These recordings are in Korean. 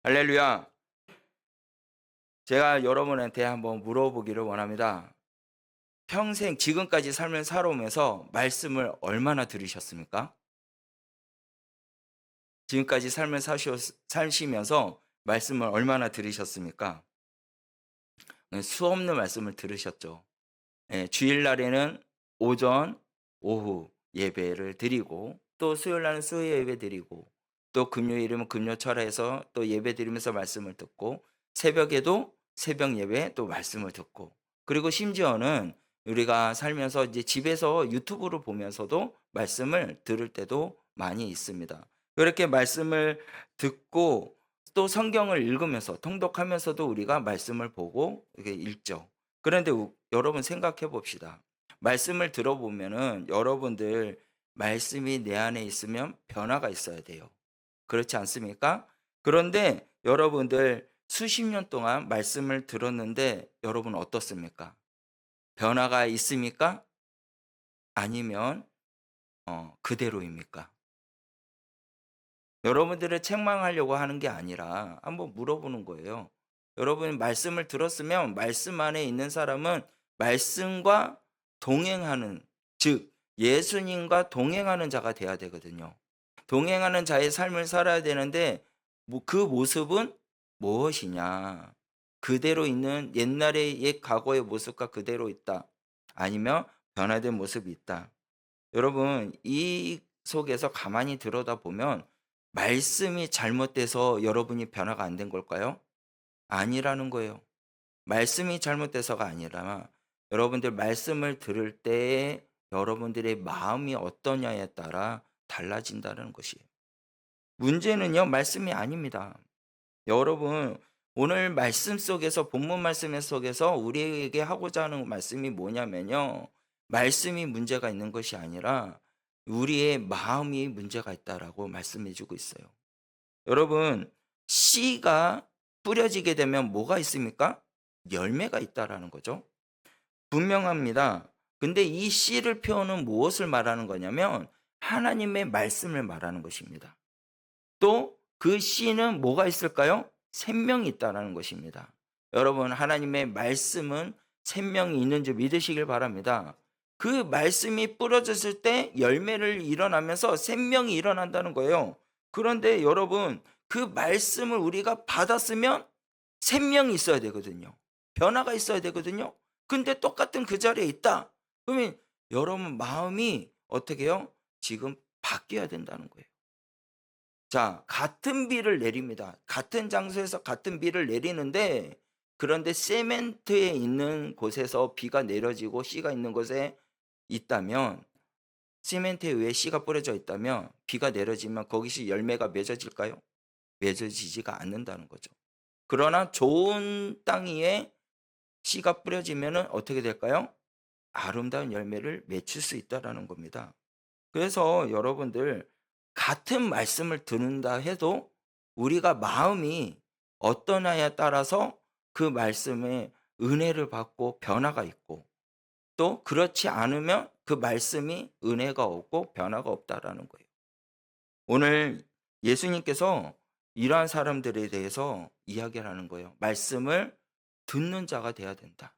할렐루야. 제가 여러분한테 한번 물어보기를 원합니다. 평생 지금까지 삶을 살아오면서 말씀을 얼마나 들으셨습니까? 지금까지 삶을 사시면서 말씀을 얼마나 들으셨습니까? 수없는 말씀을 들으셨죠. 예, 주일날에는 오전, 오후 예배를 드리고 또 수요일날은 수요 예배 드리고 또 금요일이면 금요철에서 또 예배 드리면서 말씀을 듣고 새벽에도 새벽 예배 또 말씀을 듣고 그리고 심지어는 우리가 살면서 이제 집에서 유튜브를 보면서도 말씀을 들을 때도 많이 있습니다. 그렇게 말씀을 듣고 또 성경을 읽으면서 통독하면서도 우리가 말씀을 보고 이렇게 읽죠. 그런데 여러분 생각해 봅시다. 말씀을 들어보면은 여러분들 말씀이 내 안에 있으면 변화가 있어야 돼요. 그렇지 않습니까? 그런데 여러분들 수십 년 동안 말씀을 들었는데 여러분 어떻습니까? 변화가 있습니까? 아니면 그대로입니까? 여러분들을 책망하려고 하는 게 아니라 한번 물어보는 거예요. 여러분 말씀을 들었으면 말씀 안에 있는 사람은 말씀과 동행하는, 즉 예수님과 동행하는 자가 돼야 되거든요. 동행하는 자의 삶을 살아야 되는데 그 모습은 무엇이냐? 그대로 있는 옛날의 옛 과거의 모습과 그대로 있다. 아니면 변화된 모습이 있다. 여러분 이 속에서 가만히 들여다보면 말씀이 잘못돼서 여러분이 변화가 안 된 걸까요? 아니라는 거예요. 말씀이 잘못돼서가 아니라 여러분들 말씀을 들을 때 여러분들의 마음이 어떠냐에 따라 달라진다는 것이에요. 문제는요, 말씀이 아닙니다. 여러분, 오늘 말씀 속에서, 본문 말씀 속에서 우리에게 하고자 하는 말씀이 뭐냐면요. 말씀이 문제가 있는 것이 아니라 우리의 마음이 문제가 있다라고 말씀해 주고 있어요. 여러분, 씨가 뿌려지게 되면 뭐가 있습니까? 열매가 있다라는 거죠. 분명합니다. 근데 이 씨를 표현은 무엇을 말하는 거냐면 하나님의 말씀을 말하는 것입니다. 또 그 씨는 뭐가 있을까요? 생명이 있다라는 것입니다. 여러분, 하나님의 말씀은 생명이 있는 줄 믿으시길 바랍니다. 그 말씀이 뿌려졌을 때 열매를 일어나면서 생명이 일어난다는 거예요. 그런데 여러분, 그 말씀을 우리가 받았으면 생명이 있어야 되거든요. 변화가 있어야 되거든요. 근데 똑같은 그 자리에 있다. 그러면 여러분 마음이 어떻게 해요? 지금 바뀌어야 된다는 거예요. 자, 같은 비를 내립니다. 같은 장소에서 같은 비를 내리는데 그런데 세멘트에 있는 곳에서 비가 내려지고 씨가 있는 곳에 있다면 시멘트 위에 씨가 뿌려져 있다면 비가 내려지면 거기서 열매가 맺어질까요? 맺어지지가 않는다는 거죠. 그러나 좋은 땅 위에 씨가 뿌려지면 어떻게 될까요? 아름다운 열매를 맺힐 수 있다라는 겁니다. 그래서 여러분들 같은 말씀을 듣는다 해도 우리가 마음이 어떠냐에 따라서 그 말씀에 은혜를 받고 변화가 있고 또 그렇지 않으면 그 말씀이 은혜가 없고 변화가 없다라는 거예요. 오늘 예수님께서 이러한 사람들에 대해서 이야기를 하는 거예요. 말씀을 듣는 자가 돼야 된다.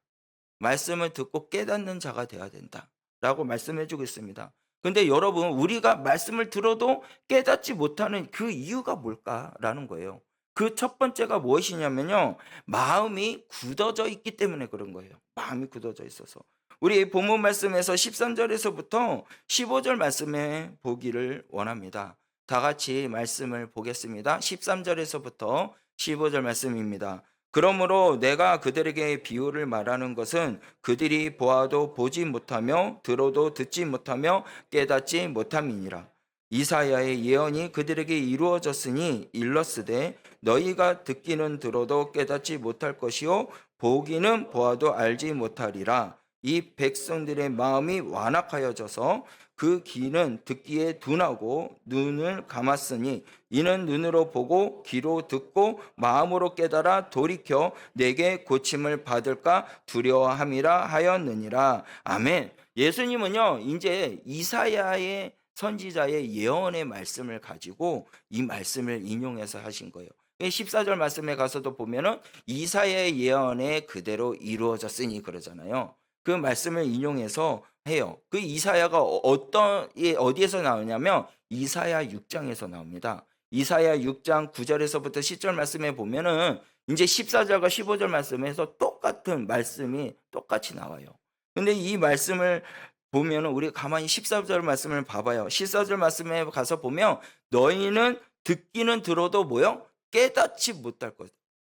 말씀을 듣고 깨닫는 자가 돼야 된다. 라고 말씀해 주고 있습니다. 근데 여러분, 우리가 말씀을 들어도 깨닫지 못하는 그 이유가 뭘까라는 거예요. 그 첫 번째가 무엇이냐면요. 마음이 굳어져 있기 때문에 그런 거예요. 마음이 굳어져 있어서. 우리 본문 말씀에서 13절에서부터 15절 말씀에 보기를 원합니다. 다 같이 말씀을 보겠습니다. 13절에서부터 15절 말씀입니다. 그러므로 내가 그들에게 비유를 말하는 것은 그들이 보아도 보지 못하며 들어도 듣지 못하며 깨닫지 못함이니라. 이사야의 예언이 그들에게 이루어졌으니 일렀으되 너희가 듣기는 들어도 깨닫지 못할 것이요 보기는 보아도 알지 못하리라. 이 백성들의 마음이 완악하여져서 그 귀는 듣기에 둔하고 눈을 감았으니 이는 눈으로 보고 귀로 듣고 마음으로 깨달아 돌이켜 내게 고침을 받을까 두려워함이라 하였느니라. 아멘. 예수님은요 이제 이사야의 선지자의 예언의 말씀을 가지고 이 말씀을 인용해서 하신 거예요. 14절 말씀에 가서도 보면은 이사야의 예언에 그대로 이루어졌으니 그러잖아요. 그 말씀을 인용해서 해요. 그 이사야가 어디에서 나오냐면 이사야 6장에서 나옵니다. 이사야 6장 9절에서부터 10절 말씀에 보면은 이제 14절과 15절 말씀에서 똑같은 말씀이 똑같이 나와요. 근데 이 말씀을 보면은 우리 가만히 14절 말씀을 봐봐요. 14절 말씀에 가서 보면 너희는 듣기는 들어도 뭐요? 깨닫지 못할 것.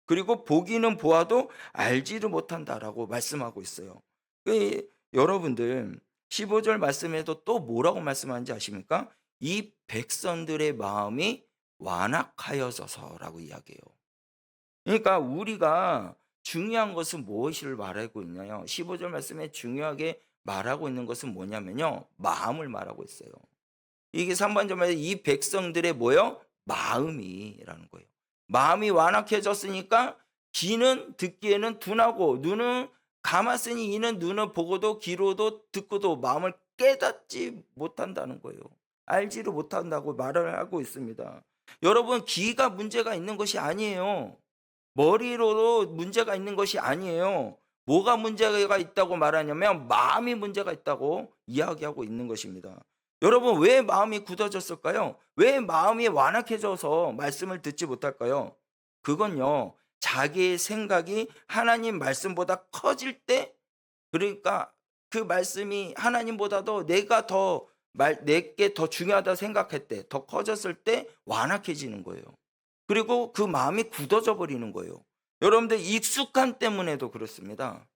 그리고 보기는 보아도 알지를 못한다라고 말씀하고 있어요. 여러분들 15절 말씀에도 또 뭐라고 말씀하는지 아십니까? 이 백성들의 마음이 완악하여져서라고 이야기해요. 그러니까 우리가 중요한 것은 무엇을 말하고 있나요? 15절 말씀에 중요하게 말하고 있는 것은 뭐냐면요. 마음을 말하고 있어요. 이게 3번절에 이 백성들의 뭐요? 마음이라는 거예요. 마음이 완악해졌으니까 귀는 듣기에는 둔하고 눈은 감았으니 이는 눈을 보고도 귀로도 듣고도 마음을 깨닫지 못한다는 거예요. 알지를 못한다고 말을 하고 있습니다. 여러분 귀가 문제가 있는 것이 아니에요. 머리로도 문제가 있는 것이 아니에요. 뭐가 문제가 있다고 말하냐면 마음이 문제가 있다고 이야기하고 있는 것입니다. 여러분 왜 마음이 굳어졌을까요? 왜 마음이 완악해져서 말씀을 듣지 못할까요? 그건요. 자기의 생각이 하나님 말씀보다 커질 때 그러니까 그 말씀이 하나님보다도 내게 더 중요하다 생각할 때, 더 커졌을 때 완악해지는 거예요. 그리고 그 마음이 굳어져 버리는 거예요. 여러분들 익숙함 때문에도 그렇습니다.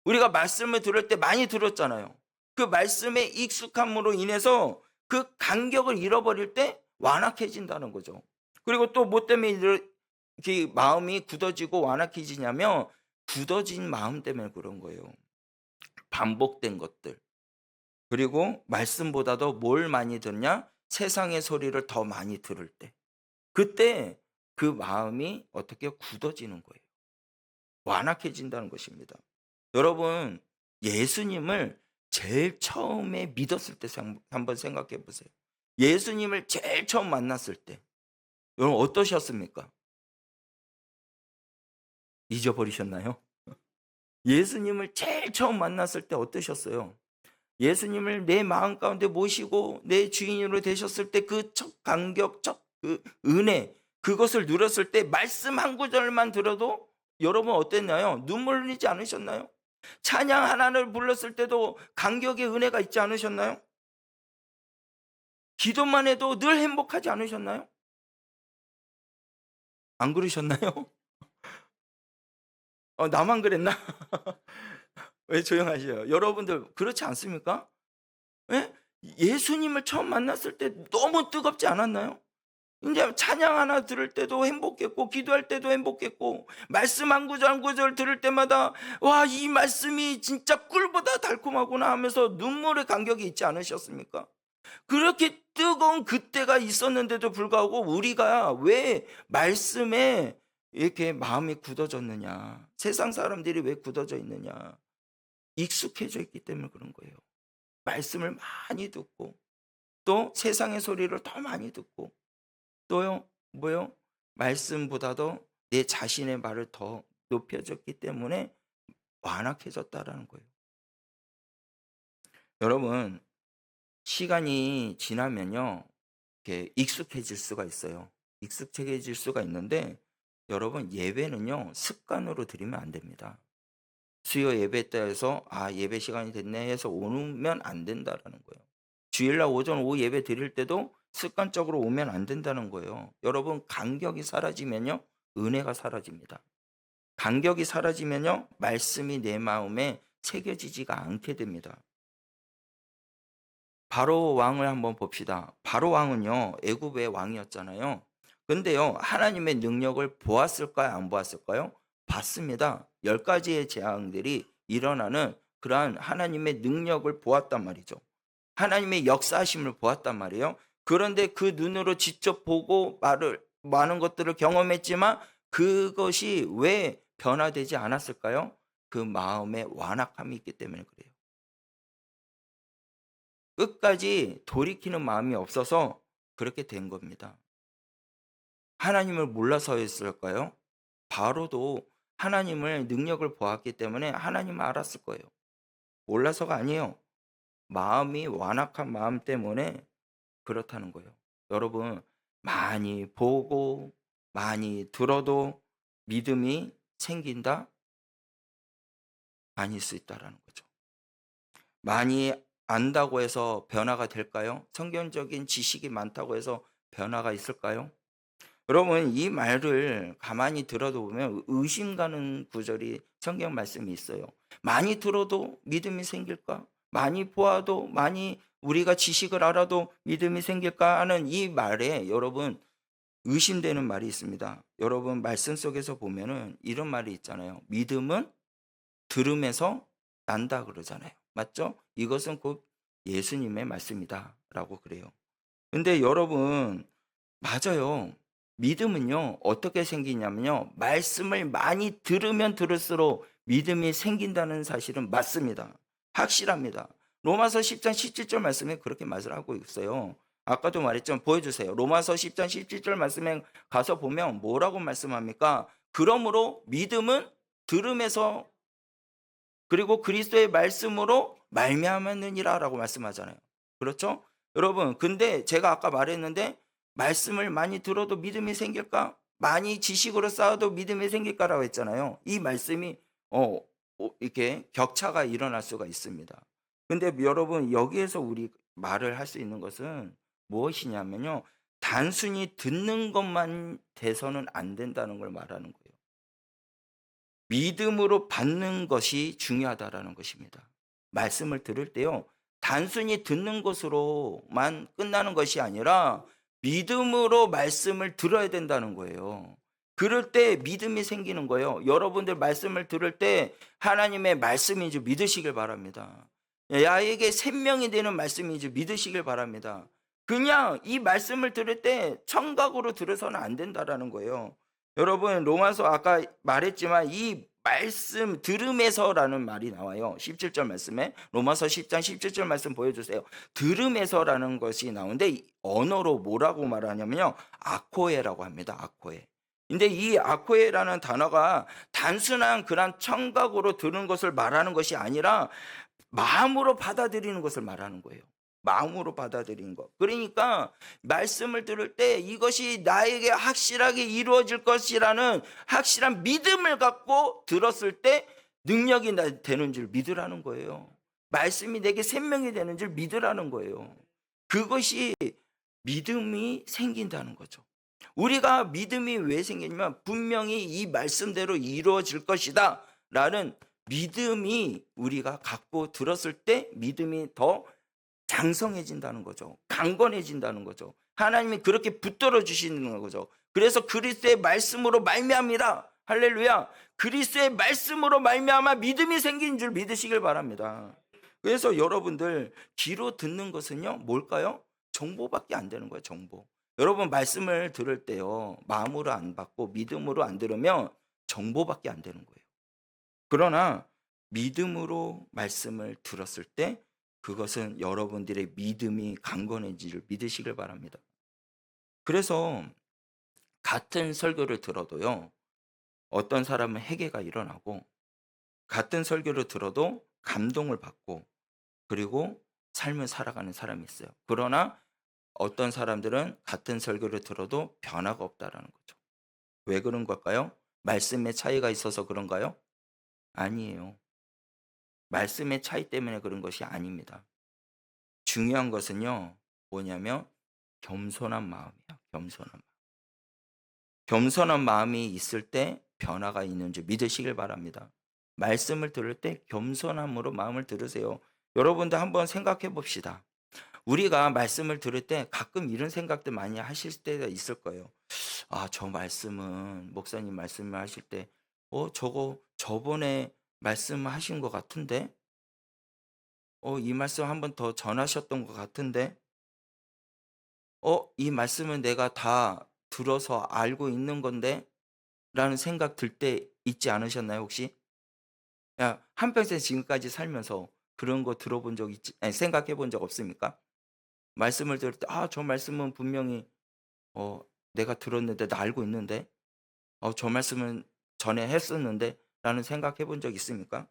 우리가 말씀을 들을 때 많이 들었잖아요. 그 말씀의 익숙함으로 인해서 그 간격을 잃어버릴 때 완악해진다는 거죠. 그리고 또 뭐 때문에 이렇게 마음이 굳어지고 완악해지냐면 굳어진 마음 때문에 그런 거예요. 반복된 것들. 그리고 말씀보다도 뭘 많이 듣냐? 세상의 소리를 더 많이 들을 때. 그때 그 마음이 어떻게 굳어지는 거예요. 완악해진다는 것입니다. 여러분, 예수님을 제일 처음에 믿었을 때 한번 생각해 보세요. 예수님을 제일 처음 만났을 때 여러분 어떠셨습니까? 잊어버리셨나요? 예수님을 제일 처음 만났을 때 어떠셨어요? 예수님을 내 마음 가운데 모시고 내 주인으로 되셨을 때 그 첫 감격, 첫 그 은혜, 그것을 누렸을 때 말씀 한 구절만 들어도 여러분 어땠나요? 눈물 흘리지 않으셨나요? 찬양 하나를 불렀을 때도 감격의 은혜가 있지 않으셨나요? 기도만 해도 늘 행복하지 않으셨나요? 안 그러셨나요? 나만 그랬나? 왜 조용하세요? 여러분들 그렇지 않습니까? 예? 예수님을 처음 만났을 때 너무 뜨겁지 않았나요? 인제 찬양 하나 들을 때도 행복했고 기도할 때도 행복했고 말씀 한 구절 한 구절 들을 때마다 '와 이 말씀이 진짜 꿀보다 달콤하구나.' 하면서 눈물의 감격이 있지 않으셨습니까? 그렇게 뜨거운 그때가 있었는데도 불구하고 우리가 왜 말씀에 이렇게 마음이 굳어졌느냐. 세상 사람들이 왜 굳어져 있느냐. 익숙해져 있기 때문에 그런 거예요. 말씀을 많이 듣고 또 세상의 소리를 더 많이 듣고 또요 뭐요? 말씀보다도 내 자신의 말을 더 높여줬기 때문에 완악해졌다라는 거예요. 여러분 시간이 지나면요. 이렇게 익숙해질 수가 있어요. 익숙해질 수가 있는데 여러분 예배는요. 습관으로 드리면 안 됩니다. 수요 예배 때 해서 '아 예배 시간이 됐네.' 해서 오면 안 된다라는 거예요. 주일날 오전 오후 예배 드릴 때도 습관적으로 오면 안 된다는 거예요. 여러분 간격이 사라지면요. 은혜가 사라집니다. 간격이 사라지면요. 말씀이 내 마음에 새겨지지가 않게 됩니다. 바로 왕을 한번 봅시다. 바로 왕은요. 애굽의 왕이었잖아요. 근데요. 하나님의 능력을 보았을까요? 안 보았을까요? 봤습니다. 10가지의 재앙들이 일어나는 그러한 하나님의 능력을 보았단 말이죠. 하나님의 역사하심을 보았단 말이에요. 그런데 그 눈으로 직접 보고 많은 것들을 경험했지만 그것이 왜 변화되지 않았을까요? 그 마음에 완악함이 있기 때문에 그래요. 끝까지 돌이키는 마음이 없어서 그렇게 된 겁니다. 하나님을 몰라서였을까요? 바로도 하나님을 능력을 보았기 때문에 하나님을 알았을 거예요. 몰라서가 아니에요. 마음이 완악한 마음 때문에 그렇다는 거예요. 여러분, 많이 보고 많이 들어도 믿음이 생긴다? 아닐 수 있다라는 거죠. 많이 안다고 해서 변화가 될까요? 성경적인 지식이 많다고 해서 변화가 있을까요? 여러분, 이 말을 가만히 들어도 보면 의심 가는 구절이 성경 말씀이 있어요. 많이 들어도 믿음이 생길까? 많이 보아도, 많이 우리가 지식을 알아도 믿음이 생길까 하는 이 말에 여러분 의심되는 말이 있습니다. 여러분 말씀 속에서 보면은 이런 말이 있잖아요. 믿음은 들음에서 난다 그러잖아요. 맞죠? 이것은 곧 예수님의 말씀이다라고 그래요. 근데 여러분, 맞아요. 믿음은요, 어떻게 생기냐면요, 말씀을 많이 들으면 들을수록 믿음이 생긴다는 사실은 맞습니다. 확실합니다. 로마서 10장 17절 말씀에 그렇게 말을 하고 있어요. 아까도 말했지만 보여주세요. 로마서 10장 17절 말씀에 가서 보면 뭐라고 말씀합니까? 그러므로 믿음은 들음에서 그리고 그리스도의 말씀으로 말미암았느니라라고 말씀하잖아요. 그렇죠? 여러분, 근데 제가 아까 말했는데 말씀을 많이 들어도 믿음이 생길까? 많이 지식으로 쌓아도 믿음이 생길까라고 했잖아요. 이 말씀이 이렇게 격차가 일어날 수가 있습니다. 근데 여러분, 여기에서 우리 말을 할 수 있는 것은 무엇이냐면요. 단순히 듣는 것만 돼서는 안 된다는 걸 말하는 거예요. 믿음으로 받는 것이 중요하다라는 것입니다. 말씀을 들을 때요. 단순히 듣는 것으로만 끝나는 것이 아니라 믿음으로 말씀을 들어야 된다는 거예요. 그럴 때 믿음이 생기는 거예요. 여러분들 말씀을 들을 때 하나님의 말씀인 줄 믿으시길 바랍니다. 야에게 생명이 되는 말씀인 줄 믿으시길 바랍니다. 그냥 이 말씀을 들을 때 청각으로 들어서는 안 된다라는 거예요. 여러분 로마서 아까 말했지만 이 말씀 들음에서라는 말이 나와요. 17절 말씀에 로마서 10장 17절 말씀 보여주세요. 들음에서라는 것이 나오는데 이 언어로 뭐라고 말하냐면요. 아코에라고 합니다. 아코에. 근데 이 아코에라는 단어가 단순한 그런 청각으로 들은 것을 말하는 것이 아니라 마음으로 받아들이는 것을 말하는 거예요. 마음으로 받아들이는 것. 그러니까 말씀을 들을 때 이것이 나에게 확실하게 이루어질 것이라는 확실한 믿음을 갖고 들었을 때 능력이 되는 줄 믿으라는 거예요. 말씀이 내게 생명이 되는 줄 믿으라는 거예요. 그것이 믿음이 생긴다는 거죠. 우리가 믿음이 왜 생기냐면 분명히 이 말씀대로 이루어질 것이다 라는 믿음이 우리가 갖고 들었을 때 믿음이 더 장성해진다는 거죠. 강건해진다는 거죠. 하나님이 그렇게 붙들어 주시는 거죠. 그래서 그리스도의 말씀으로 말미암이라 할렐루야. 그리스도의 말씀으로 말미암아 믿음이 생긴 줄 믿으시길 바랍니다. 그래서 여러분들 귀로 듣는 것은요 뭘까요? 정보밖에 안 되는 거예요. 정보. 여러분 말씀을 들을 때요 마음으로 안 받고 믿음으로 안 들으면 정보밖에 안 되는 거예요. 그러나 믿음으로 말씀을 들었을 때 그것은 여러분들의 믿음이 강건해지를 믿으시길 바랍니다. 그래서 같은 설교를 들어도요. 어떤 사람은 회개가 일어나고 같은 설교를 들어도 감동을 받고 그리고 삶을 살아가는 사람이 있어요. 그러나 어떤 사람들은 같은 설교를 들어도 변화가 없다라는 거죠. 왜 그런 걸까요? 말씀의 차이가 있어서 그런가요? 아니에요. 말씀의 차이 때문에 그런 것이 아닙니다. 중요한 것은요. 뭐냐면 겸손한 마음이야. 겸손한 마음. 겸손한 마음이 있을 때 변화가 있는 줄 믿으시길 바랍니다. 말씀을 들을 때 겸손함으로 마음을 들으세요. 여러분도 한번 생각해 봅시다. 우리가 말씀을 들을 때 가끔 이런 생각들 많이 하실 때가 있을 거예요. 아, 저 말씀은 목사님 말씀을 하실 때 저거 저번에 말씀하신 것 같은데 이 말씀 한번 더 전하셨던 것 같은데 이 말씀은 내가 다 들어서 알고 있는 건데 라는 생각 들 때 있지 않으셨나요 혹시? 야 한평생 지금까지 살면서 그런 거 들어본 적 있지 아니 생각해 본 적 없습니까? 말씀을 들을 때 '아 저 말씀은 분명히 어 내가 들었는데, 나 알고 있는데, 저 말씀은 전에 했었는데 라는 생각해 본 적 있습니까?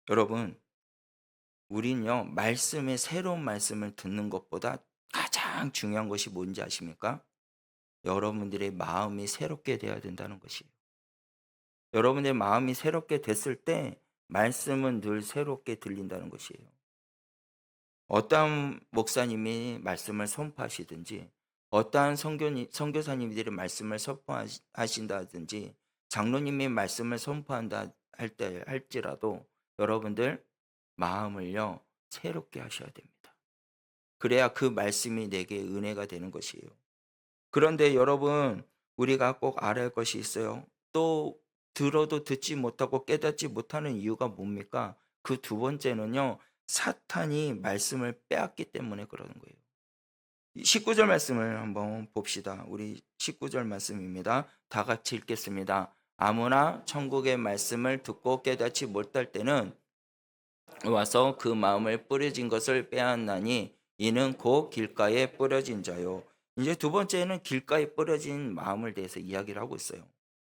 여러분, 우린요, 말씀의 새로운 말씀을 듣는 것보다 가장 중요한 것이 뭔지 아십니까? 여러분들의 마음이 새롭게 돼야 된다는 것이에요. 여러분의 마음이 새롭게 됐을 때 말씀은 늘 새롭게 들린다는 것이에요. 어떠한 목사님이 말씀을 선포하시든지, 어떠한 선교사님들이 말씀을 선포하신다든지, 장로님이 말씀을 선포한다 할지라도 여러분들 마음을요, 새롭게 하셔야 됩니다. 그래야 그 말씀이 내게 은혜가 되는 것이에요. 그런데 여러분, 우리가 꼭 알아야 할 것이 있어요. 또 들어도 듣지 못하고 깨닫지 못하는 이유가 뭡니까? 그 두 번째는요, 사탄이 말씀을 빼앗기 때문에 그러는 거예요. 19절 말씀을 한번 봅시다. 우리 19절 말씀입니다. 다 같이 읽겠습니다. 아무나 천국의 말씀을 듣고 깨닫지 못할 때는 와서 그 마음을 뿌려진 것을 빼앗나니 이는 곧 길가에 뿌려진 자요. 이제 두 번째는 길가에 뿌려진 마음을 대해서 이야기를 하고 있어요.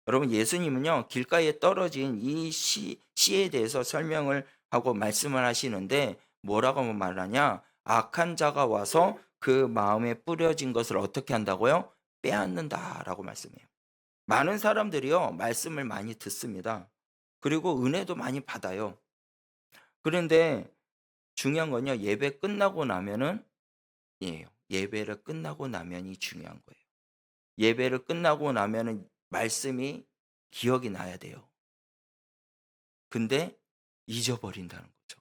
여러분, 예수님은요, 길가에 떨어진 이 씨에 대해서 설명을 하고 말씀을 하시는데 뭐라고 말하냐? 악한 자가 와서 그 마음에 뿌려진 것을 어떻게 한다고요? 빼앗는다라고 말씀해요. 많은 사람들이요, 말씀을 많이 듣습니다. 그리고 은혜도 많이 받아요. 그런데 중요한 건요, 예배 끝나고 나면은, 예배를 끝나고 나면이 중요한 거예요. 예배를 끝나고 나면은 말씀이 기억이 나야 돼요. 근데 잊어버린다는 거죠.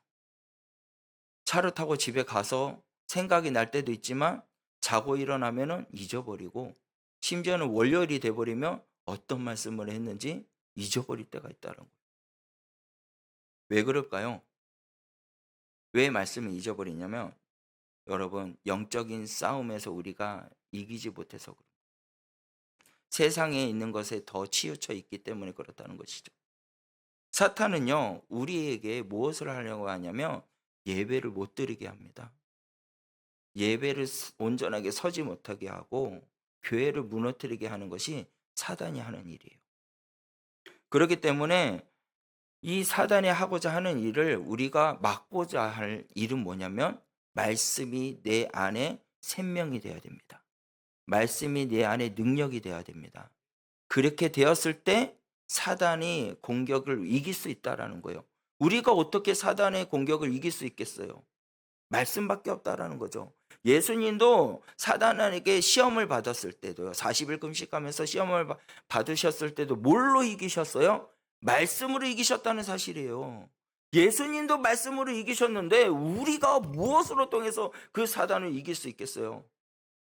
차를 타고 집에 가서 생각이 날 때도 있지만 자고 일어나면은 잊어버리고, 심지어는 월요일이 돼 버리면 어떤 말씀을 했는지 잊어버릴 때가 있다는 거예요. 왜 그럴까요? 왜 말씀을 잊어버리냐면, 여러분, 영적인 싸움에서 우리가 이기지 못해서 그래요. 세상에 있는 것에 더 치우쳐 있기 때문에 그렇다는 것이죠. 사탄은요, 우리에게 무엇을 하려고 하냐면 예배를 못 드리게 합니다. 예배를 온전하게 서지 못하게 하고 교회를 무너뜨리게 하는 것이 사단이 하는 일이에요. 그렇기 때문에 이 사단이 하고자 하는 일을 우리가 막고자 할 일은 뭐냐면, 말씀이 내 안에 생명이 되어야 됩니다. 말씀이 내 안에 능력이 되어야 됩니다. 그렇게 되었을 때 사단이 공격을 이길 수 있다라는 거예요. 우리가 어떻게 사단의 공격을 이길 수 있겠어요? 말씀밖에 없다라는 거죠. 예수님도 사단에게 시험을 받았을 때도요, 40일 금식하면서 시험을 받으셨을 때도 뭘로 이기셨어요? 말씀으로 이기셨다는 사실이에요. 예수님도 말씀으로 이기셨는데 우리가 무엇으로 통해서 그 사단을 이길 수 있겠어요?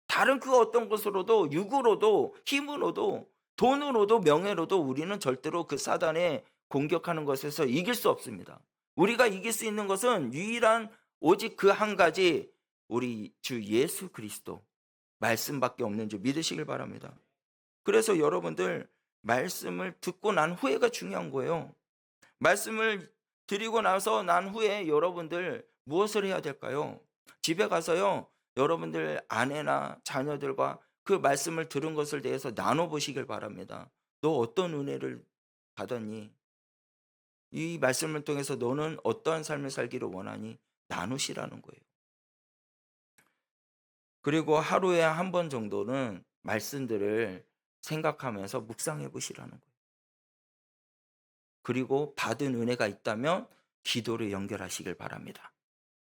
다른 그 어떤 것으로도, 육으로도, 힘으로도, 돈으로도, 명예로도 우리는 절대로 그 사단에 공격하는 것에서 이길 수 없습니다. 우리가 이길 수 있는 것은 유일한 오직 그 한 가지, 우리 주 예수 그리스도 말씀밖에 없는 줄 믿으시길 바랍니다. 그래서 여러분들, 말씀을 듣고 난 후회가 중요한 거예요. 말씀을 드리고 나서 난 후에 여러분들 무엇을 해야 될까요? 집에 가서요, 여러분들 아내나 자녀들과 그 말씀을 들은 것을 대해서 나눠보시길 바랍니다. 너 어떤 은혜를 받았니? 이 말씀을 통해서 너는 어떠한 삶을 살기를 원하니? 나누시라는 거예요. 그리고 하루에 한 번 정도는 말씀들을 생각하면서 묵상해 보시라는 거예요. 그리고 받은 은혜가 있다면 기도를 연결하시길 바랍니다.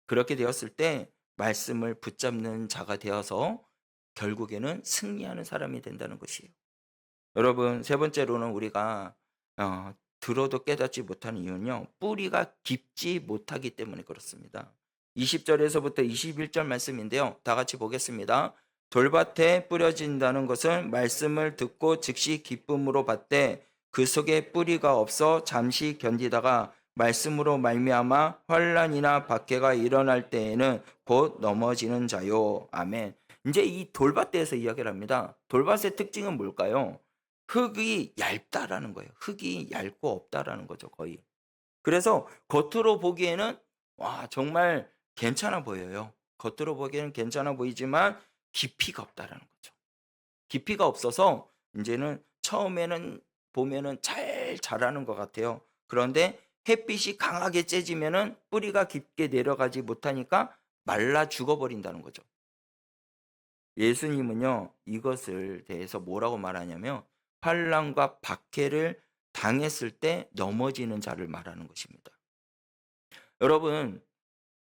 그렇게 되었을 때 말씀을 붙잡는 자가 되어서 결국에는 승리하는 사람이 된다는 것이에요. 여러분, 세 번째로는 우리가 들어도 깨닫지 못하는 이유는요, 뿌리가 깊지 못하기 때문에 그렇습니다. 20절에서부터 21절 말씀인데요, 다 같이 보겠습니다. 돌밭에 뿌려진다는 것은 말씀을 듣고 즉시 기쁨으로 받되 그 속에 뿌리가 없어 잠시 견디다가 말씀으로 말미암아 환난이나 박해가 일어날 때에는 곧 넘어지는 자요. 아멘. 이제 이 돌밭에서 이야기를 합니다. 돌밭의 특징은 뭘까요? 흙이 얇다라는 거예요. 흙이 얇고 없다라는 거죠, 거의. 그래서 겉으로 보기에는 와, 정말 괜찮아 보여요. 겉으로 보기에는 괜찮아 보이지만 깊이가 없다라는 거죠. 깊이가 없어서 이제는 처음에는 보면은 잘 자라는 것 같아요. 그런데 햇빛이 강하게 쬐지면은 뿌리가 깊게 내려가지 못하니까 말라 죽어버린다는 거죠. 예수님은요, 이것을 대해서 뭐라고 말하냐면 환난과 박해를 당했을 때 넘어지는 자를 말하는 것입니다. 여러분,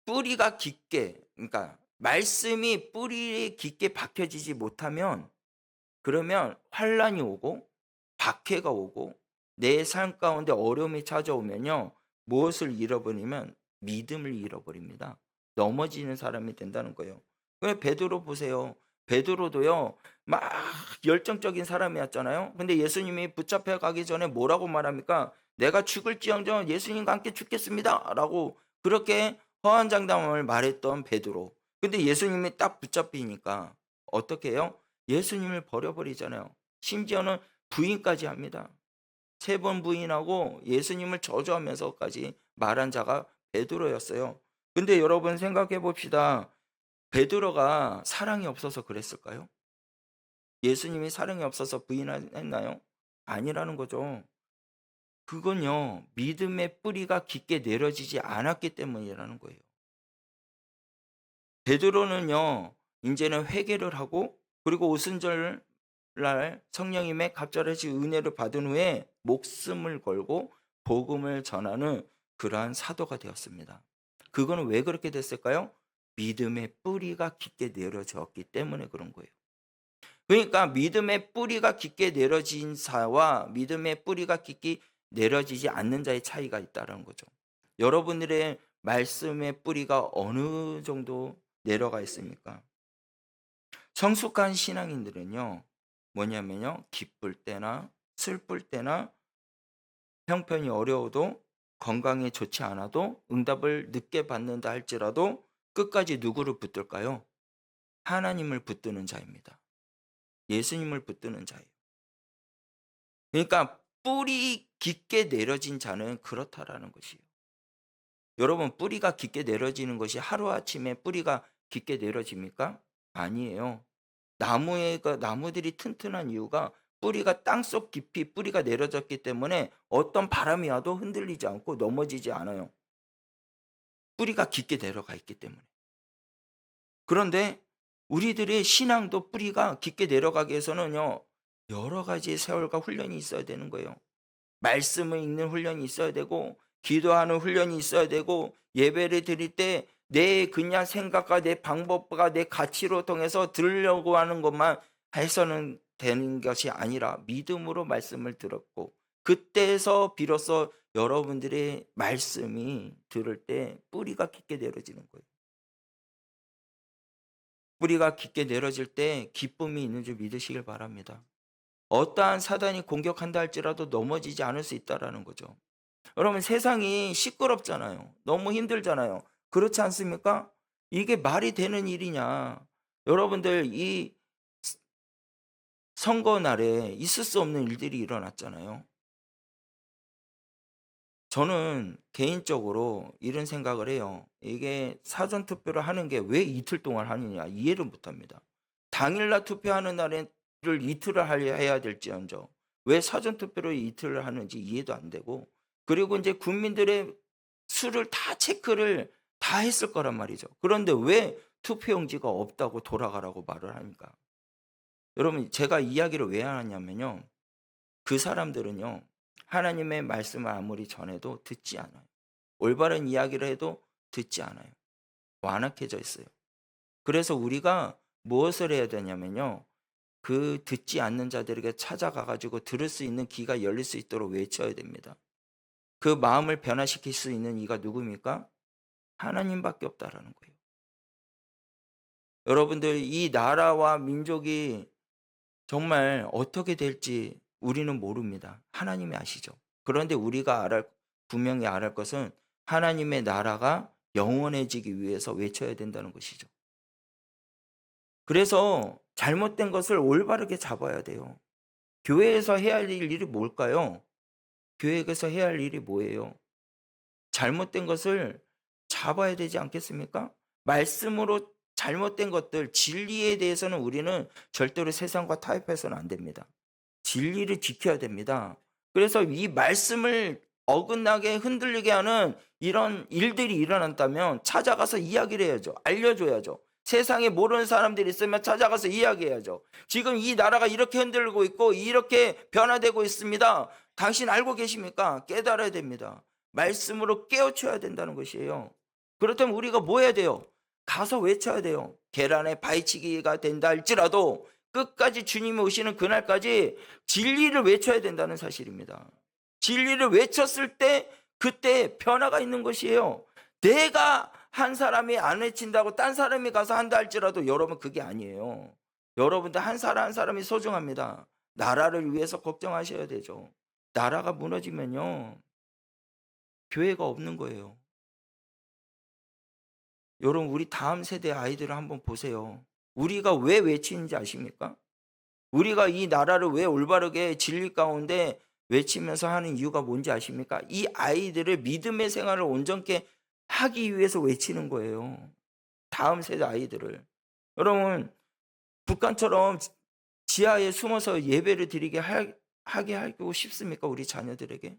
뿌리가 깊게, 그러니까 말씀이 뿌리에 깊게 박혀지지 못하면, 그러면 환난이 오고 박해가 오고 내 삶 가운데 어려움이 찾아오면요, 무엇을 잃어버리면 믿음을 잃어버립니다. 넘어지는 사람이 된다는 거예요. 왜 베드로 보세요. 베드로도요, 막 열정적인 사람이었잖아요. 근데 예수님이 붙잡혀 가기 전에 뭐라고 말합니까? 내가 죽을지언정 예수님과 함께 죽겠습니다라고 그렇게 허언장담을 말했던 베드로. 근데 예수님이 딱 붙잡히니까 어떻게 해요? 예수님을 버려버리잖아요. 심지어는 부인까지 합니다. 3번 부인하고 예수님을 저주하면서까지 말한 자가 베드로였어요. 근데 여러분 생각해 봅시다. 베드로가 사랑이 없어서 그랬을까요? 예수님이 사랑이 없어서 부인했나요? 아니라는 거죠. 그건요, 믿음의 뿌리가 깊게 내려지지 않았기 때문이라는 거예요. 베드로는요, 이제는 회개를 하고 그리고 오순절 날 성령님의 갑절하신 은혜를 받은 후에 목숨을 걸고 복음을 전하는 그러한 사도가 되었습니다. 그거는 왜 그렇게 됐을까요? 믿음의 뿌리가 깊게 내려졌기 때문에 그런 거예요. 그러니까 믿음의 뿌리가 깊게 내려진 자와 믿음의 뿌리가 깊게 내려지지 않는 자의 차이가 있다는 거죠. 여러분들의 말씀의 뿌리가 어느 정도 내려가 있습니까? 성숙한 신앙인들은요, 뭐냐면요, 기쁠 때나 슬플 때나 형편이 어려워도 건강에 좋지 않아도 응답을 늦게 받는다 할지라도 끝까지 누구를 붙들까요? 하나님을 붙드는 자입니다. 예수님을 붙드는 자예요. 그러니까 뿌리 깊게 내려진 자는 그렇다라는 것이에요. 여러분, 뿌리가 깊게 내려지는 것이 하루아침에 뿌리가 깊게 내려집니까? 아니에요. 나무들이 튼튼한 이유가 뿌리가 땅속 깊이 뿌리가 내려졌기 때문에 어떤 바람이 와도 흔들리지 않고 넘어지지 않아요. 뿌리가 깊게 내려가 있기 때문에. 그런데 우리들의 신앙도 뿌리가 깊게 내려가기 위해서는요, 여러 가지 세월과 훈련이 있어야 되는 거예요. 말씀을 읽는 훈련이 있어야 되고 기도하는 훈련이 있어야 되고 예배를 드릴 때 내 그냥 생각과 내 방법과 내 가치로 통해서 들으려고 하는 것만 해서는 되는 것이 아니라 믿음으로 말씀을 들었고 그때에서 비로소 여러분들의 말씀이 들을 때 뿌리가 깊게 내려지는 거예요. 뿌리가 깊게 내려질 때 기쁨이 있는 줄 믿으시길 바랍니다. 어떠한 사단이 공격한다 할지라도 넘어지지 않을 수 있다라는 거죠. 여러분 세상이 시끄럽잖아요. 너무 힘들잖아요. 그렇지 않습니까? 이게 말이 되는 일이냐. 여러분들 이 선거 날에 있을 수 없는 일들이 일어났잖아요. 저는 개인적으로 이런 생각을 해요. 이게 사전 투표를 하는 게 왜 이틀 동안 하느냐 이해를 못 합니다. 당일날 투표하는 날을 이틀을 해야 될지언정 왜 사전 투표를 이틀을 하는지 이해도 안 되고 그리고 이제 국민들의 수를 다 체크를 다 했을 거란 말이죠. 그런데 왜 투표용지가 없다고 돌아가라고 말을 하니까. 여러분 제가 이야기를 왜 하냐면요. 그 사람들은요. 하나님의 말씀을 아무리 전해도 듣지 않아요. 올바른 이야기를 해도 듣지 않아요. 완악해져 있어요. 그래서 우리가 무엇을 해야 되냐면요. 그 듣지 않는 자들에게 찾아가 가지고 들을 수 있는 귀가 열릴 수 있도록 외쳐야 됩니다. 그 마음을 변화시킬 수 있는 이가 누구입니까? 하나님밖에 없다라는 거예요. 여러분들 이 나라와 민족이 정말 어떻게 될지 우리는 모릅니다. 하나님이 아시죠. 그런데 우리가 분명히 알할 것은 하나님의 나라가 영원해지기 위해서 외쳐야 된다는 것이죠. 그래서 잘못된 것을 올바르게 잡아야 돼요. 교회에서 해야 할 일이 뭘까요? 교회에서 해야 할 일이 뭐예요? 잘못된 것을 잡아야 되지 않겠습니까? 말씀으로 잘못된 것들, 진리에 대해서는 우리는 절대로 세상과 타협해서는 안 됩니다. 진리를 지켜야 됩니다. 그래서 이 말씀을 어긋나게 흔들리게 하는 이런 일들이 일어난다면 찾아가서 이야기를 해야죠. 알려줘야죠. 세상에 모르는 사람들이 있으면 찾아가서 이야기해야죠. 지금 이 나라가 이렇게 흔들리고 있고 이렇게 변화되고 있습니다. 당신 알고 계십니까? 깨달아야 됩니다. 말씀으로 깨우쳐야 된다는 것이에요. 그렇다면 우리가 뭐 해야 돼요? 가서 외쳐야 돼요. 계란에 바위치기가 된다 할지라도 끝까지 주님이 오시는 그날까지 진리를 외쳐야 된다는 사실입니다. 진리를 외쳤을 때 그때 변화가 있는 것이에요. 내가 한 사람이 안 외친다고 딴 사람이 가서 한다 할지라도 여러분 그게 아니에요. 여러분들 한 사람 한 사람이 소중합니다. 나라를 위해서 걱정하셔야 되죠. 나라가 무너지면요 교회가 없는 거예요. 여러분 우리 다음 세대 아이들을 한번 보세요. 우리가 왜 외치는지 아십니까? 우리가 이 나라를 왜 올바르게 진리 가운데 외치면서 하는 이유가 뭔지 아십니까? 이 아이들을 믿음의 생활을 온전케 하기 위해서 외치는 거예요. 다음 세대 아이들을. 여러분 북한처럼 지하에 숨어서 예배를 드리게 하게 하고 싶습니까? 우리 자녀들에게?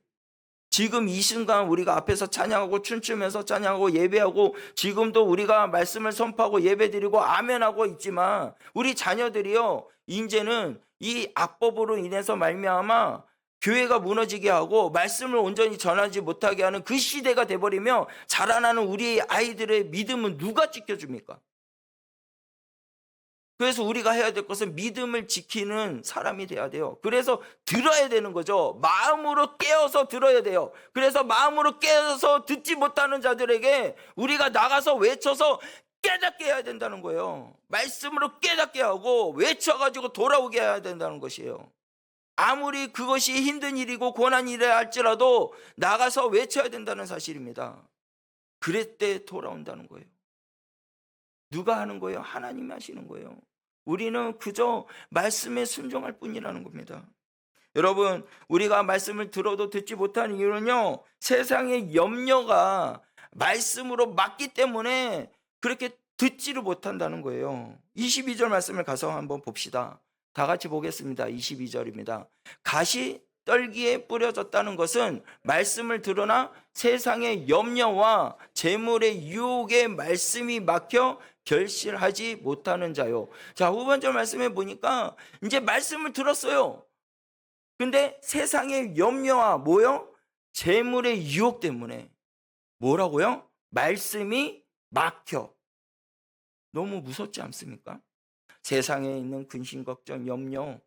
지금 이 순간 우리가 앞에서 찬양하고 춤추면서 찬양하고 예배하고 지금도 우리가 말씀을 선포하고 예배드리고 아멘하고 있지만 우리 자녀들이요 이제는 이 악법으로 인해서 말미암아 교회가 무너지게 하고 말씀을 온전히 전하지 못하게 하는 그 시대가 돼버리면 자라나는 우리 아이들의 믿음은 누가 지켜줍니까? 그래서 우리가 해야 될 것은 믿음을 지키는 사람이 돼야 돼요. 그래서 들어야 되는 거죠. 마음으로 깨어서 들어야 돼요. 그래서 마음으로 깨어서 듣지 못하는 자들에게 우리가 나가서 외쳐서 깨닫게 해야 된다는 거예요. 말씀으로 깨닫게 하고 외쳐가지고 돌아오게 해야 된다는 것이에요. 아무리 그것이 힘든 일이고 고난 일이라 할지라도 나가서 외쳐야 된다는 사실입니다. 그럴 때 돌아온다는 거예요. 누가 하는 거예요? 하나님이 하시는 거예요. 우리는 그저 말씀에 순종할 뿐이라는 겁니다. 여러분, 우리가 말씀을 들어도 듣지 못하는 이유는요, 세상의 염려가 말씀으로 막기 때문에 그렇게 듣지를 못한다는 거예요. 22절 말씀을 가서 한번 봅시다. 다 같이 보겠습니다. 22절입니다. 가시 떨기에 뿌려졌다는 것은 말씀을 들으나 세상의 염려와 재물의 유혹에 말씀이 막혀 결실하지 못하는 자요. 자, 후반절 말씀해 보니까 이제 말씀을 들었어요. 근데 세상의 염려와 뭐요? 재물의 유혹 때문에 뭐라고요? 말씀이 막혀. 너무 무섭지 않습니까? 세상에 있는 근심, 걱정, 염려,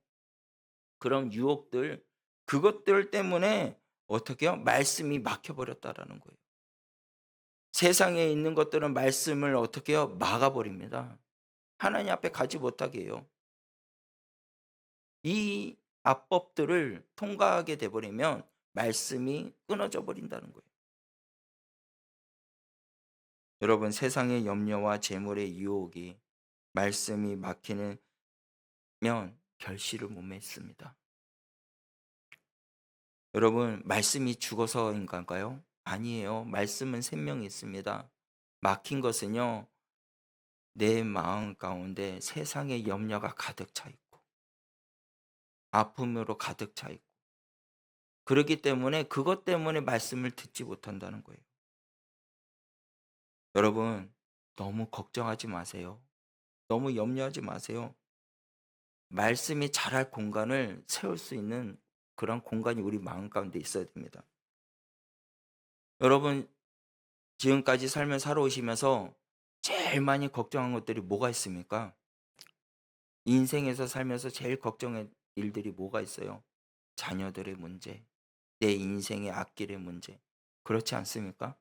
그런 유혹들, 그것들 때문에 어떻게 해요? 말씀이 막혀버렸다라는 거예요. 세상에 있는 것들은 말씀을 어떻게 해요? 막아버립니다. 하나님 앞에 가지 못하게 해요. 이 압법들을 통과하게 돼버리면 말씀이 끊어져 버린다는 거예요. 여러분 세상의 염려와 재물의 유혹이 말씀이 막히면 결실을 못 맺습니다. 여러분 말씀이 죽어서인가요? 아니에요. 말씀은 생명이 있습니다. 막힌 것은요 내 마음 가운데 세상의 염려가 가득 차 있고 아픔으로 가득 차 있고 그렇기 때문에 그것 때문에 말씀을 듣지 못한다는 거예요. 여러분 너무 걱정하지 마세요. 너무 염려하지 마세요. 말씀이 자랄 공간을 세울 수 있는 그런 공간이 우리 마음 가운데 있어야 됩니다. 여러분 지금까지 삶을 살아오시면서 제일 많이 걱정한 것들이 뭐가 있습니까? 인생에서 살면서 제일 걱정한 일들이 뭐가 있어요? 자녀들의 문제, 내 인생의 앞길의 문제. 그렇지 않습니까?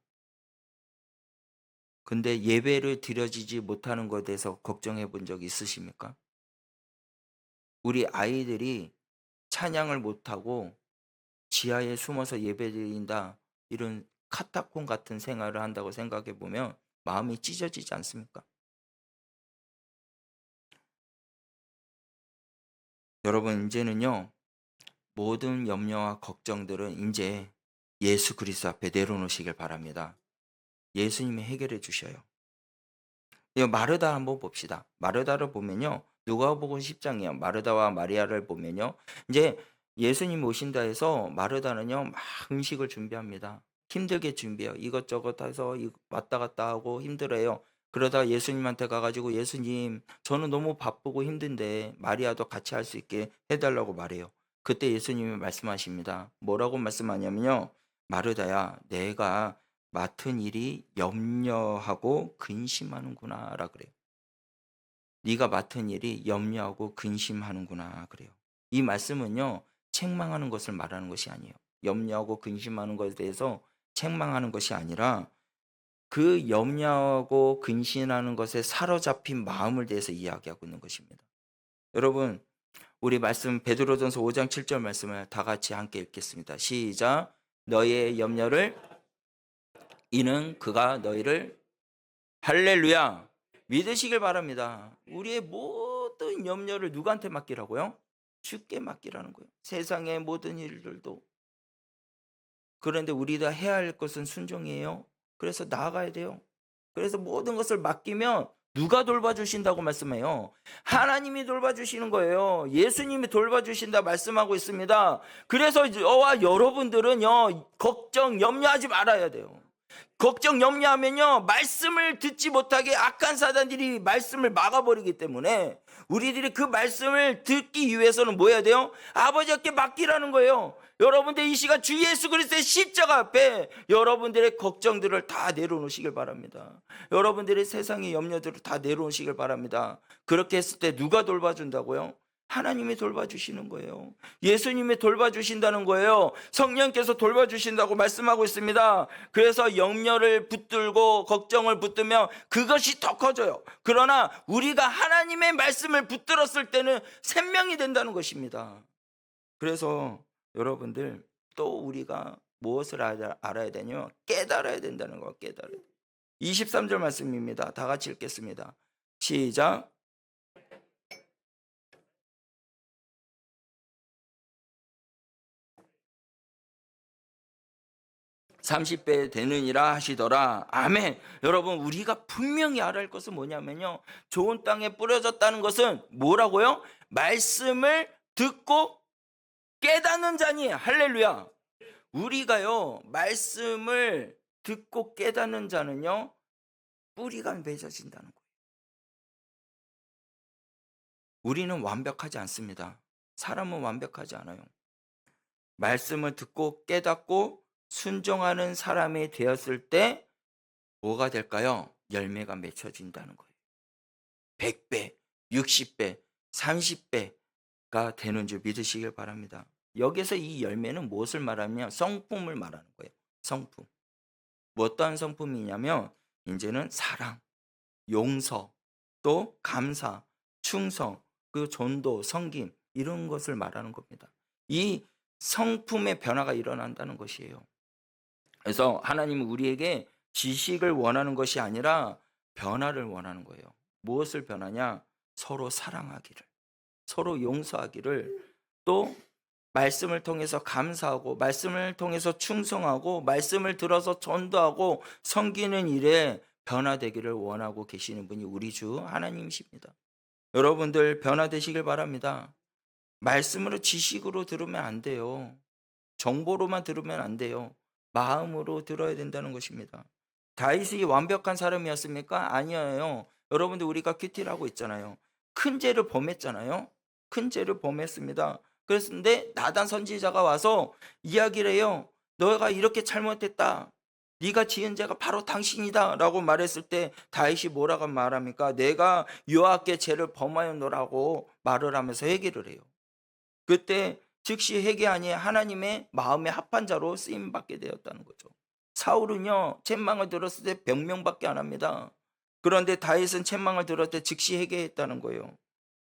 근데 예배를 드려지지 못하는 것에 대해서 걱정해 본 적 있으십니까? 우리 아이들이 찬양을 못하고 지하에 숨어서 예배드린다 이런 카타콤 같은 생활을 한다고 생각해 보면 마음이 찢어지지 않습니까? 여러분 이제는요 모든 염려와 걱정들은 이제 예수 그리스도 앞에 내려놓으시길 바랍니다. 예수님이 해결해 주셔요. 이 마르다 한번 봅시다. 마르다를 보면요. 누가복음 10장이요. 마르다와 마리아를 보면요. 이제 예수님 오신다 해서 마르다는요. 막 음식을 준비합니다. 힘들게 준비해요. 이것저것 해서 왔다 갔다 하고 힘들어요. 그러다 예수님한테 가가지고 예수님 저는 너무 바쁘고 힘든데 마리아도 같이 할 수 있게 해달라고 말해요. 그때 예수님이 말씀하십니다. 뭐라고 말씀하냐면요. 마르다야 내가 맡은 일이 염려하고 근심하는구나라 그래요. 네가 맡은 일이 염려하고 근심하는구나 그래요. 이 말씀은요. 책망하는 것을 말하는 것이 아니에요. 염려하고 근심하는 것에 대해서 책망하는 것이 아니라 그 염려하고 근심하는 것에 사로잡힌 마음을 대해서 이야기하고 있는 것입니다. 여러분, 우리 말씀 베드로전서 5장 7절 말씀을 다 같이 함께 읽겠습니다. 시작. 너의 염려를 이는 그가 너희를 할렐루야 믿으시길 바랍니다. 우리의 모든 염려를 누구한테 맡기라고요? 주께 맡기라는 거예요. 세상의 모든 일들도. 그런데 우리가 해야 할 것은 순종이에요. 그래서 나아가야 돼요. 그래서 모든 것을 맡기면 누가 돌봐주신다고 말씀해요? 하나님이 돌봐주시는 거예요. 예수님이 돌봐주신다 말씀하고 있습니다. 그래서 저와 여러분들은요, 걱정, 염려하지 말아야 돼요. 걱정 염려하면요 말씀을 듣지 못하게 악한 사단들이 말씀을 막아버리기 때문에 우리들이 그 말씀을 듣기 위해서는 뭐 해야 돼요? 아버지께 맡기라는 거예요. 여러분들 이 시간 주 예수 그리스도의 십자가 앞에 여러분들의 걱정들을 다 내려놓으시길 바랍니다. 여러분들의 세상의 염려들을 다 내려놓으시길 바랍니다. 그렇게 했을 때 누가 돌봐준다고요? 하나님이 돌봐주시는 거예요. 예수님이 돌봐주신다는 거예요. 성령께서 돌봐주신다고 말씀하고 있습니다. 그래서 염려를 붙들고 걱정을 붙들면 그것이 더 커져요. 그러나 우리가 하나님의 말씀을 붙들었을 때는 생명이 된다는 것입니다. 그래서 여러분들 또 우리가 무엇을 알아야 되냐면 깨달아야 된다는 거. 깨달아야 돼요. 23절 말씀입니다. 다 같이 읽겠습니다. 시작. 30배 되느니라 하시더라. 아멘. 여러분 우리가 분명히 알아야 할 것은 뭐냐면요. 좋은 땅에 뿌려졌다는 것은 뭐라고요? 말씀을 듣고 깨닫는 자니. 할렐루야. 우리가요 말씀을 듣고 깨닫는 자는요 뿌리가 맺어진다는 거예요. 우리는 완벽하지 않습니다. 사람은 완벽하지 않아요. 말씀을 듣고 깨닫고 순종하는 사람이 되었을 때 뭐가 될까요? 열매가 맺혀진다는 거예요. 100배, 60배, 30배가 되는 줄 믿으시길 바랍니다. 여기서 이 열매는 무엇을 말하냐? 성품을 말하는 거예요. 성품. 뭐 어떠한 성품이냐면 이제는 사랑, 용서, 또 감사, 충성, 그 전도, 섬김 이런 것을 말하는 겁니다. 이 성품의 변화가 일어난다는 것이에요. 그래서 하나님은 우리에게 지식을 원하는 것이 아니라 변화를 원하는 거예요. 무엇을 변하냐? 서로 사랑하기를, 서로 용서하기를, 또 말씀을 통해서 감사하고 말씀을 통해서 충성하고 말씀을 들어서 전도하고 섬기는 일에 변화되기를 원하고 계시는 분이 우리 주 하나님이십니다. 여러분들 변화되시길 바랍니다. 말씀으로 지식으로 들으면 안 돼요. 정보로만 들으면 안 돼요. 마음으로 들어야 된다는 것입니다. 다윗이 완벽한 사람이었습니까? 아니에요. 여러분들 우리가 큐티를 하고 있잖아요. 큰 죄를 범했잖아요. 큰 죄를 범했습니다. 그랬는데 나단 선지자가 와서 이야기를 해요. 너가 이렇게 잘못했다. 네가 지은 죄가 바로 당신이다 라고 말했을 때 다윗이 뭐라고 말합니까? 내가 여호와께 죄를 범하였노라고 말을 하면서 회개를 해요. 그때 즉시 회개하니 하나님의 마음에 합한 자로 쓰임 받게 되었다는 거죠. 사울은요 책망을 들었을 때 병명밖에 안 합니다. 그런데 다윗은 책망을 들었을 때 즉시 회개했다는 거예요.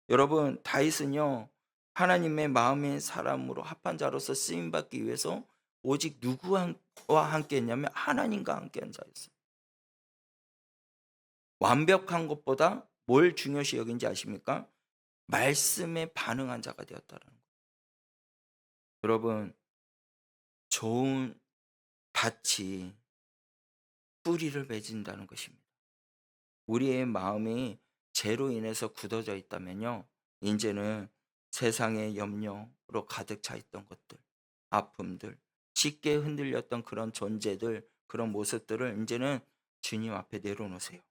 여러분 다윗은요 하나님의 마음의 사람으로 합한 자로서 쓰임 받기 위해서 오직 누구와 함께 했냐면 하나님과 함께 한 자였어요. 완벽한 것보다 뭘 중요시 여긴지 아십니까? 말씀에 반응한 자가 되었다는 거예요. 여러분 좋은 밭이 뿌리를 맺은다는 것입니다. 우리의 마음이 죄로 인해서 굳어져 있다면요, 이제는 세상의 염려로 가득 차 있던 것들, 아픔들, 쉽게 흔들렸던 그런 존재들, 그런 모습들을 이제는 주님 앞에 내려놓으세요.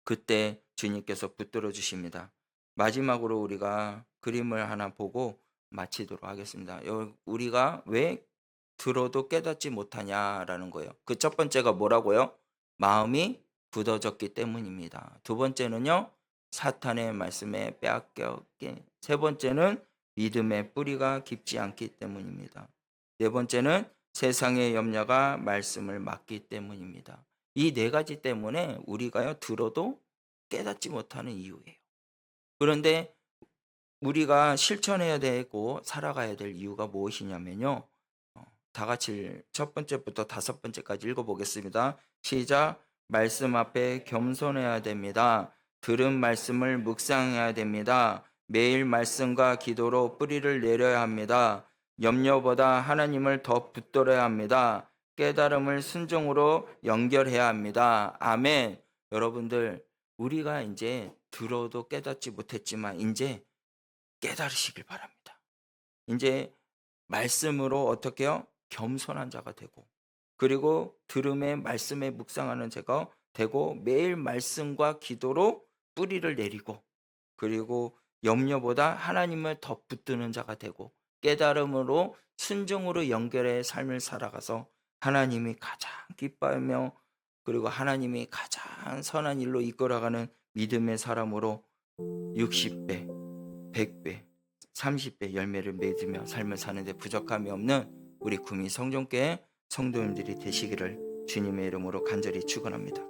그때 주님께서 붙들어 주십니다. 마지막으로 우리가 그림을 하나 보고 마치도록 하겠습니다. 우리가 왜 들어도 깨닫지 못하냐라는 거예요. 그 첫 번째가 뭐라고요? 마음이 굳어졌기 때문입니다. 두 번째는요, 사탄의 말씀에 빼앗겼기. 세 번째는 믿음의 뿌리가 깊지 않기 때문입니다. 네 번째는 세상의 염려가 말씀을 막기 때문입니다. 이 네 가지 때문에 우리가요, 들어도 깨닫지 못하는 이유예요. 그런데 우리가 실천해야 되고 살아가야 될 이유가 무엇이냐면요, 다 같이 첫 번째부터 다섯 번째까지 읽어보겠습니다. 시작. 말씀 앞에 겸손해야 됩니다. 들은 말씀을 묵상해야 됩니다. 매일 말씀과 기도로 뿌리를 내려야 합니다. 염려보다 하나님을 더 붙들어야 합니다. 깨달음을 순종으로 연결해야 합니다. 아멘. 여러분들, 우리가 이제 들어도 깨닫지 못했지만 이제 깨달으시길 바랍니다. 이제 말씀으로 어떻게 요? 겸손한 자가 되고, 그리고 들음에 말씀에 묵상하는 자가 되고, 매일 말씀과 기도로 뿌리를 내리고, 그리고 염려보다 하나님을 더 붙드는 자가 되고, 깨달음으로 순종으로 연결해 삶을 살아가서 하나님이 가장 기뻐하며, 그리고 하나님이 가장 선한 일로 이끌어가는 믿음의 사람으로 60배 100배 30배 열매를 맺으며 삶을 사는데 부족함이 없는 우리 구미 성전교회 성도님들이 되시기를 주님의 이름으로 간절히 축원합니다.